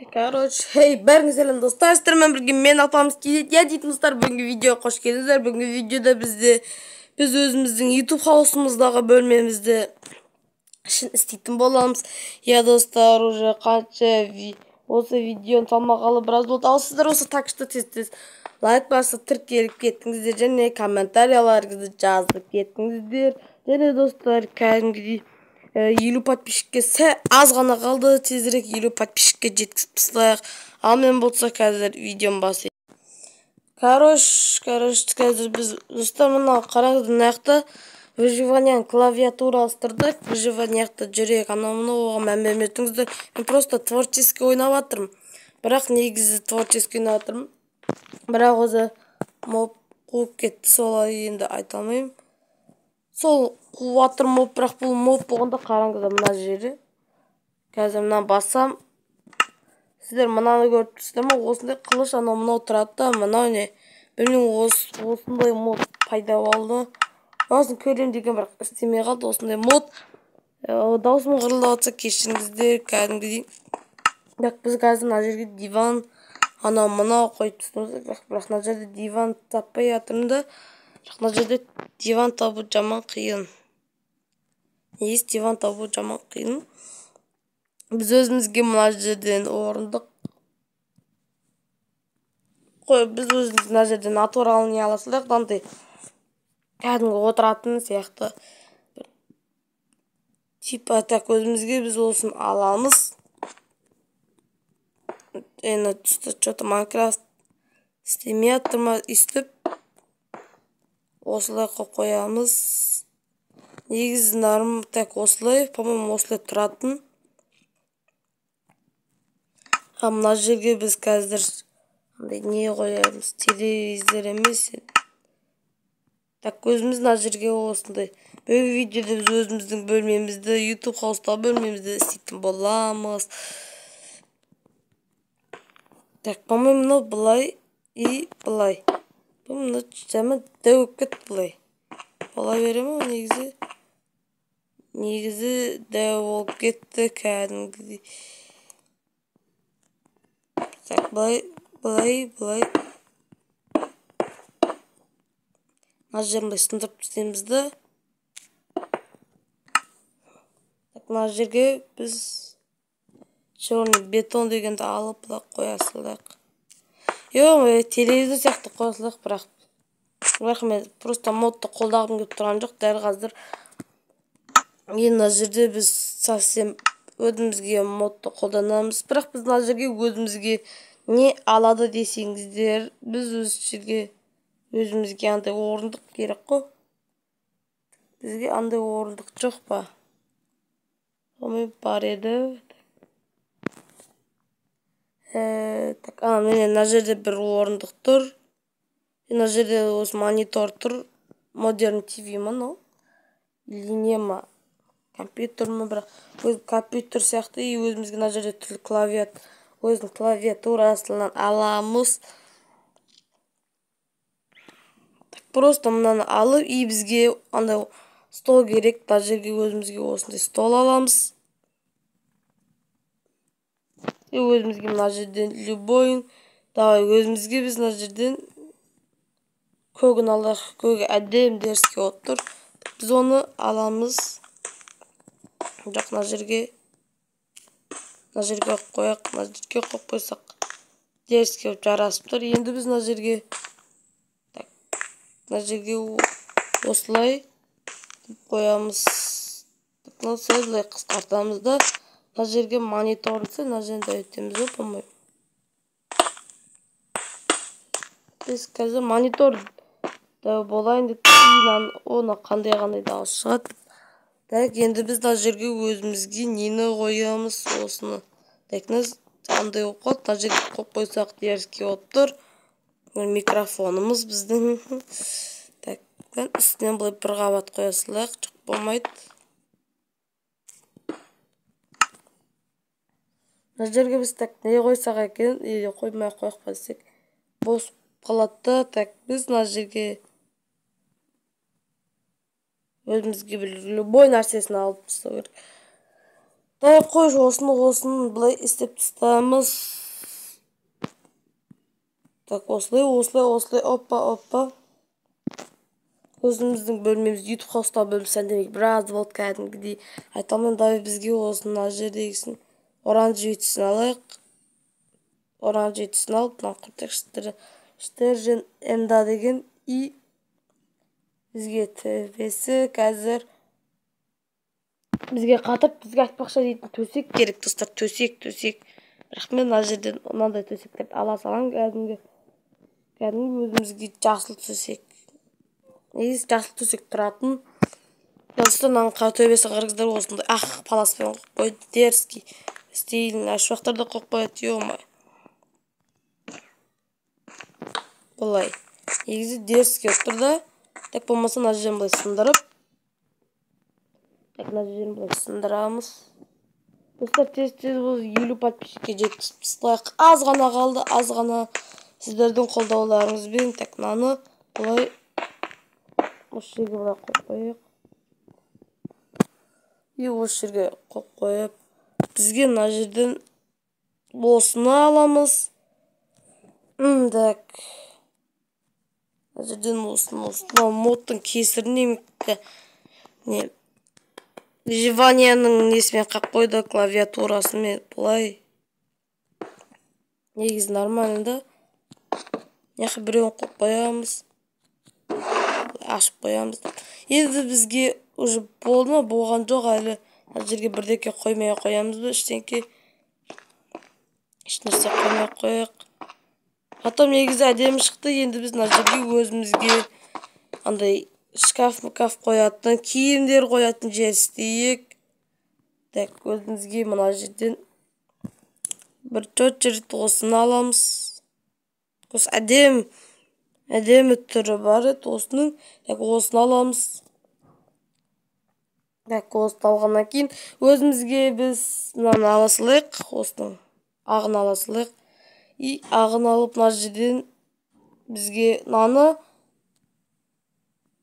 Hey, бәріңіз сәлем достар, сіздермен бірге мен апамыз келеді. Дейтін достар, бүгінгі видеоға қош келдіңіздер. Бүгінгі видеода біз өзіміздің YouTube хаусымыздағы бөлмемізді істейтін боламыз. Достар, уже қанша осы видеоны салмағалы біраз болды. Ал сіздер осы такшты тез лайк басып тіркеліп кеттіңіздер және комментарияларыңызды жазып кеттіңіздер. Және достар, кәдімгідей 50 подписчикке аз ғана қалды, тезірек 50 подписчикке жеткізіп тастайық. Ал мен болса қазір видеом басайын. Қазір біз достар, мына қараңыз, мына жақта выживание клавиатурасы тұрды. Выживание жақта жүрек, анау оған мән бермей тұрыңыздар. Мен просто творческий ойнап жатырмын. Бірақ негізі творческий ойнап жатырмын. Бірақ өзі моб қуып кетті, солай енді айта алмаймын. Сол қуатыр моб, бірақ бұл моб болғанда қараңыздар мына жері. Қазір мына басам. Сіздер мынаны көріп тұрсыздар ма? Осындай қылыш анау тұрады да, мынау не? Білмеймін, осындай мод пайда болды. Осын көрем деген бірақ істемей қалды осындай мод. Даусым қырылдап жатса кешіріңіздер, кәдімгідей. Бірақ біз қазір мына жерге диван, анау қойып тұрмыз. Бірақ мына жерде диван таппай жатырмын да. Мына жерде диван табу жаман қиын. Негізі диван табу жаман қиын. Біз өзімізге мына жерден орындық қой, біз өзіміз мына жерден натуралын аласылдық, дандай кәдімгі отыратын сияқты типа так өзімізге біз осын аламыз. Енді түсті что-то Майнкрафт істемей жатырма, үстіп осылай қойамыз. Негізі нарым так осылай, по-моему, осылай тұратын. Мына жерге біз қазір не қоямыз, телевизор емес. Так өзіміз мына жерге осындай. Бүгінгі видеода біз өзіміздің бөлмемізді, YouTube хауста бөлмемізді істейтін боламыз. Так, по-моему, былай и былай. Бұл жаман дәу өкет былай. Бола бере ма негізі? Негізі дәу болып кетті кәдімгідей. Так, былай. Мына жерін сындырып тастаймыз да. Так, мына жерге біз черный бетон дегенді алып қоясылдық. Телевизор сияқты қоясылдық, бірақ мен просто модты қолдағым келіп тұрған жоқ дәл қазір. Енді мына жерде біз совсем өзімізге модты қолданамыз. Бірақ біз мына жерге өзімізге не алады десеңіздер, біз өзімізге андай орындық керек қой. Бізге андай орындық жоқ па? Олмен бар еді. Мына жерде бір орындық тұр. Мына жерде осы монитор тұр. Modern TV ма, но? Или не ма? Компьютер ма, бірақ компьютер сияқты. И өзімізге мына жерде түрлі өзінің клавиатурасынан аламыз. Просто мынаны алып, и бізге андай стол керек. Мына жерге өзімізге осындай стол аламыз. И өзімізге мына жерден любойын. Давай өзімізге біз мына жерден көгін алдық. Көгі әдем деріске отыр. Біз оны аламыз. Жоқ, мына жерге қояқ. Мына жерге қойып қойсақ деріске жарасып тұр. Енді біз мына жерге осылай қоямыз. Осылай қысқартамыз да. Мына жерге мониторынса, мына жерде өтеміз ғой, по-моему. Біз қазір монитор болайын деп оны қандай дауыс шығады. Так, енді біз мына жерге өзімізге нені қоямыз осыны. Так, андай оқылды, мына жерге қойып қойсақ деріске отыр. Микрофонымыз біздің. Так, үстінен бұлай бір қабат қоясылайық, жоқ болмайды. Мына жерге біз не қойсақ екен, қоймай қойық бассек бос қалады. Так, біз мына жерге өзімізге бір любой нәрсесін алып тастау керек. Дай қойшы осыны былай істеп тастаймыз. Так, осылай, опа. Өзіміздің бөлмеміз YouTube хостау бөлімсен демек біраз болды кәдімгідей. Айтамын, давай бізге осыны ана жердегісін оранж жетісін алайық. Оранж жетісін алып, мына құртек штержен эмда деген и бізге төбесі қазір бізге қатып, бізге айтпақша дейтін төсек керек, достар, төсек. Бірақ мен ана жерден онандай төсектерді ала салам, кәдімгі өзімізге жасыл төсек. Негізі жасыл төсек тұратын. Достар, мынаның төбесі қырғыздар осындай ақ паласпен қойып, дерзкий стилін ашуақтарда қойып қояды, ё-май. Бұлай. Негізі дерзкий отыр да. Так болмаса мына жерін былай сындырып. Так, мына жерін былай сындырамыз. Достар, тез бұл 50 подписчикке жеткізіп тастайық. Аз ғана қалды, аз ғана сіздердің қолдауларыңызбен. Так, мынаны былай осы жерге былай қойып қояйық. И осы жерге қойып қойып, бізге мына жерден осыны аламыз. Так. Мына жерден осыны модтың кесірін не Живанияның несімен қап қойды, клавиатурасымен бұлай. Негізі нормально да. Неқі біреуін қойып қоямыз. Ашып қоямыз. Енді бізге уже болды ма? Болған жоқ әлі. Мына жерге бірдеке қоймай қоямыз ба? Ештеңке. Ешнәрсе қоймай қояйық. Потом негізі әдемі шықты. Енді біз мына жерге өзімізге андай шкаф қоятын, киімдер қоятын жер істейік. Так, өзімізге мына жерден бір чөтчерт осыны аламыз. Осы әдемі түрі бар еді осының. Так, осыны аламыз. Так, осыны алғаннан кейін өзімізге біз мынаны ала салайық. Осының ағын ала салайық. И ағын алып мына жерден бізге мынаны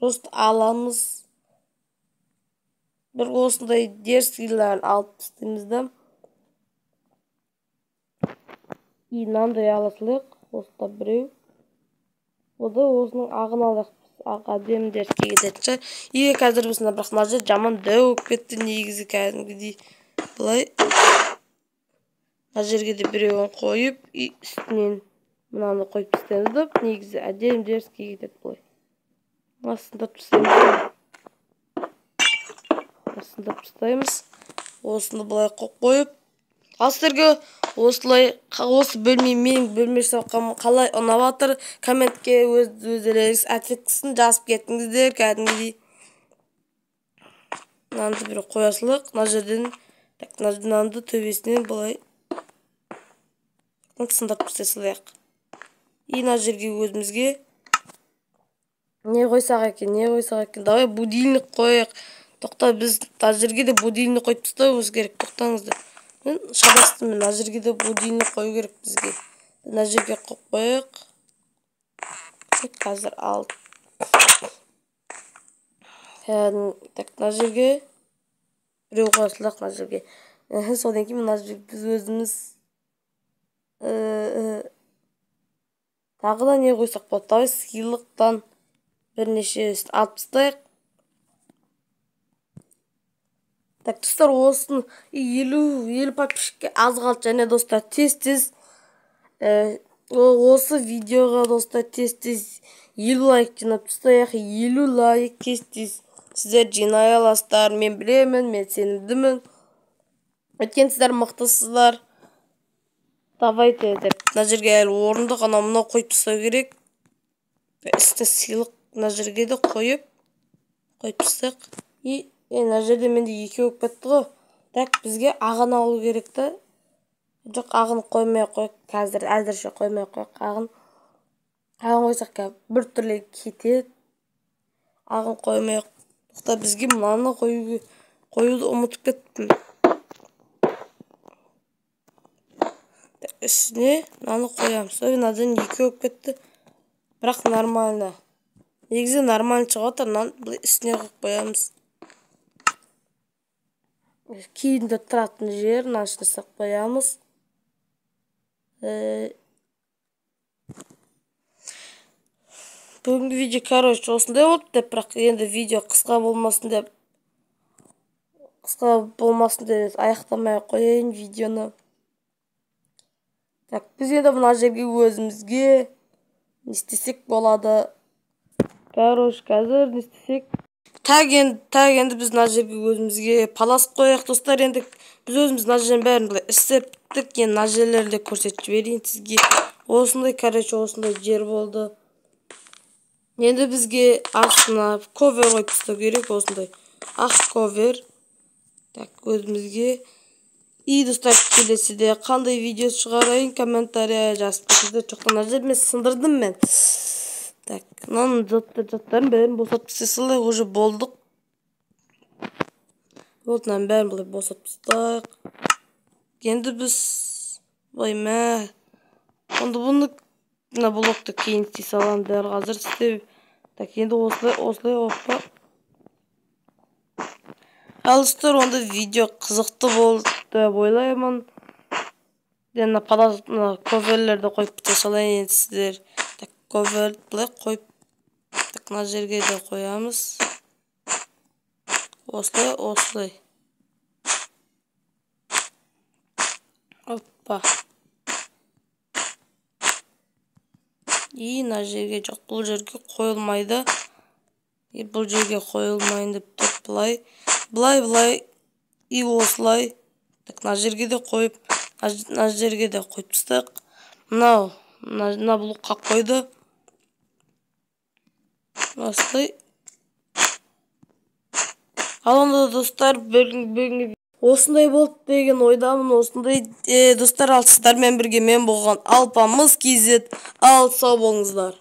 просто аламыз. Бір осындай дерзкийлерін алып тастаймыз да. И мынандай ала салайық. Осында біреу. Ода осының ағын алайық. Ақ әдемі дерзкий кететін шығар. И қазір біз бірақ мына жер жаман дәу болып кетті, негізі кәдімгідей. Былай. Мына жерге де біреуін қойып, и үстінен мынаны қойып тастаймыз да. Негізі әдемі дерзкий кетеді былай. Сындырып тастаймыз. Осыны былай қойып. Ал сіздерге осы бөлме менің бөлмесі қалай ұнап жатыр? Комментке өздеріңіз әтекісін жазып кетіңіздер, кәдімгідей. Мынаны бір қоясылық. Мына жерден мынаны төбесінен былай сындырып тастайық. И мына жерге өзімізге не қойсақ екен? Давай будильник қойық. Тоқта, біз мына жерге де будильник қойып тастауымыз керек. Тоқтаңыздар. Мен шабастым, мына жерге де будильник қою керек бізге. Мына жерге қойып қойық. Қазір алып. Так, мына жерге біреу қойсылық мына жерге. Содан кейін мына жерге біз өзіміз тағы да не қойсақ болады? Давай сыйлықтан бірнеше алып тастайық. Так, достар, осыны 50 подписчикке аз қалды, және достар, тез осы видеоға достар тез 50 лайк жинап тастайық. 50 лайк тез сіздер жинай аласыздар. Мен білемін, мен сенімдімін. Өйткені сіздер мықтысыздар. Давайте деп. Мына жерге әлі орындық мынау қойып тастау керек. Істі сыйлық мына жерге де қойып тастайық. И мына жерде менде 2 болып кетті ғой. Так, бізге ағын алу керек та. Жоқ, ағын қоймай қойық. Қазір әзірше қоймай қойық ағын. Ағын қойсақ бір түрлі кетеді. Ағын қоймай қойық. Бізге мынаны қоюды ұмытып кеттім. Үстіне мынаны қоямыз. Мынадан 2 болып кетті. Бірақ нормально. Негізі нормально шығып отыр. Үстіне қойып қоямыз. кийимде туратын жерин ачтырсак коябыз. Бүгүнкү видео, короче, осундай болуп деп, бирок енді видео кыска болмасын деп аяктамай коеюн видеону. Так, биз енді мына жерге өзүмүзгө не істесек болады. Короче, азыр не істесек? Так енді біз мына жерге өзімізге палас кояйық, достар. Енді біз өзіміз мына жерден бәрін былай істептік. Енді мына жерлерді көрсетіп жіберейін сізге. Осындай, короче, осындай жер болды. Енді бізге астына ковер қойып тастау керек, осындай ақ ковер. Так, өзімізге. И, достар, келесіде қандай видео шығарайын, комментария жазып кетіңіздер. Жоқтан мына жерді мен сындырдым мен. Так, мынаның заттарын бәрін босатып тастайық, уже болдық. Вот, мынаның бәрін былай босатып тастайық. Енді біз мә. Онда бұны мына блокты кейін істей саламын, дәл қазір істеп. Так, енді осылай оппа. Алыстар, онда видео қызықты болды деп ойлаймын. Енді коверлерді қойып кете салайын енді сіздер. Так, коверді былай қойып. Так, мына жерге де қоямыз. Осылай. Оппа. И, мына жерге жоқ, бұл жерге қойылмайды. Бұл жерге қойылмайын деп тұр, былай. И, осылай. Так, мына жерге де қойып, мына жерге де қойып тастайық. Мына блокқа қойды. Осылай. Ал онда, достар, бүгінгі осындай болды деген ойдамын. Осындай, достар, ал сіздермен бірге мен болған Алпамыс KZ. Ал сау болыңыздар.